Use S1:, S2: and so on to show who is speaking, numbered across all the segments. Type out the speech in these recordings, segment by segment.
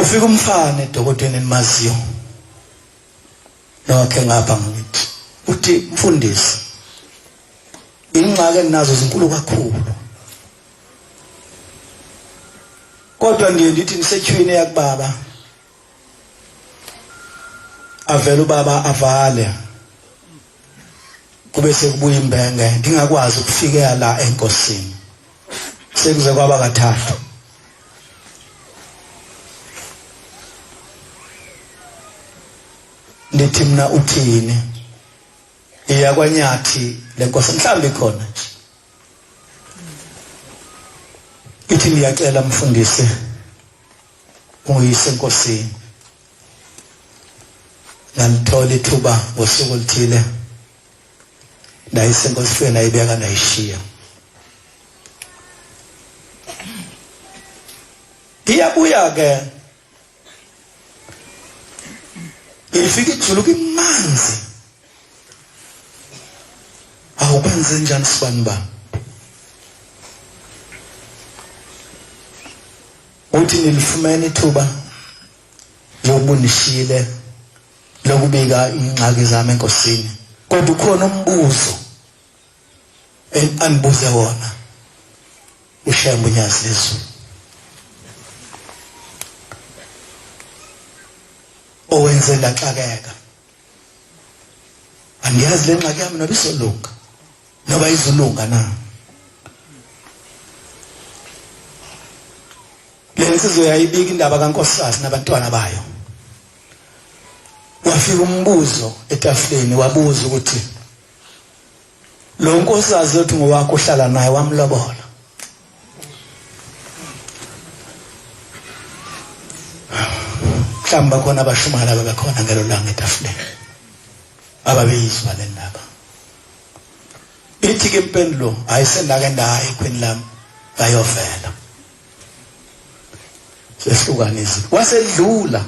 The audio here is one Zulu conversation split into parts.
S1: Kufika umfana edokoteni enimaziyo nokhe ngapha ngithi uthi mfundisi ingxaki enazo zinkulu kakhulu kodwa ndithi nisetyhwini yakubaba avela ubaba avale kube sekubuya imbenge ndingakwazi ukufikela la enkosini sekuze kwaba kathathu ndithi mina uthini iyakwanyathi lenkosi mhlambi khona nje ithi ngiyacela mfundisi ungiyise enkosini ngalithola ithuba ngosuku oluthile ndayise enkosini nayibeka nayishiya iyabuya ke ifika ijulu kimanzi awukwenze njani sibani ba uthi nilifumene ithuba lokubunishile lokubika ingxaki zami enkosini kodwa ukhona umbuzo anibuze wona uShembe uNyazi lezulu owenze ndaxakeka andiyazi le ngxaki yami noba isolunga noba izolunga na lensizwe yayibika indaba kaNkosikazi nabantwana bayo wafika umbuzo etafuleni wabuza ukuthi lo nkosikazi othi ngowakho uhlala naye wamlobola mhlamba khona abashumala ababekhona ngelo langa etafuleni ababeyizwa le ndaba ithi ke impendulo ayisendake ndaye ekhweni lami bayovela sesihlukanisi wasedlula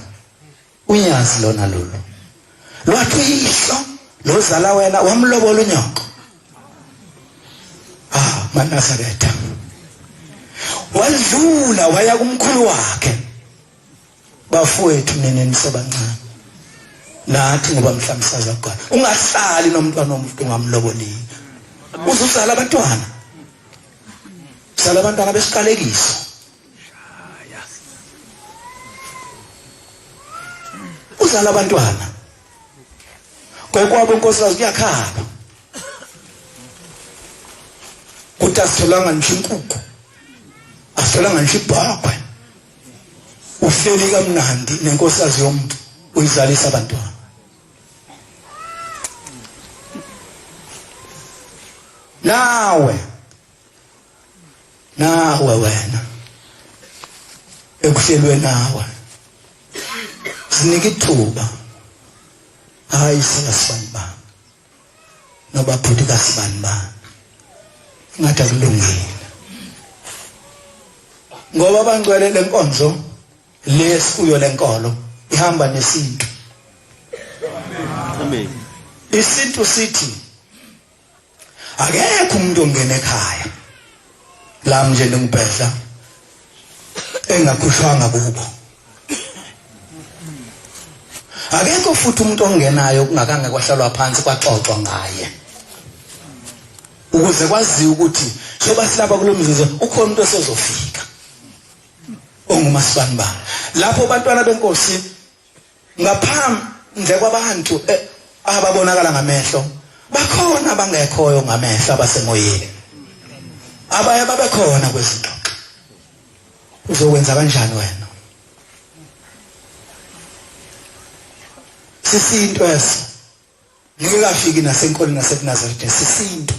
S1: uNyazi lona lolo lwathi uyihlo lozala wena wamlobola unyoko Manazaretha wadlula waya kumkhulu wakhe bafowethu nene nisebancane nathi ngoba mhlamsaza kuqala ungahlali nomntwana omuntu ungamloboli uzuzala abantwana sala abantwana besiqalekiso uzala abantwana kokwabo inkosikazi kuyakhala kuthi asitholanga nje inkukhu asitholanga nje ibhakwe uhleli kamnandi nenkosikazi yomuntu uyizalisa abantwana nawe wena ekuhlelwe nawe sinika ithuba hayi sibani ba noba bhuti kasibani ba ngathi akulungile ngoba bangcwele lenkonzo lesikuyo lenkolo ihamba nesintu amen isintu sithi akekho umuntu ongena ekhaya la nje ngempehla engakhushwanga kubo akekho futhi umuntu ongenayo kungakange kwahlalwa phansi kwaxoxwa ngaye ukuze kwaziwe ukuthi soba silapha kulomzuzu ukhona umuntu osezofika ongumasibani ba lapho abantwana benkosi ngaphandle kwabantu ababonakala ngamehlo bakhona abangekhoyo ngamehlo abasemoyeni abaya babekhona kwezinto uzokwenza kanjani wena sisinto eso ngeke kafiki nasenkolweni naseNazaretha sisinto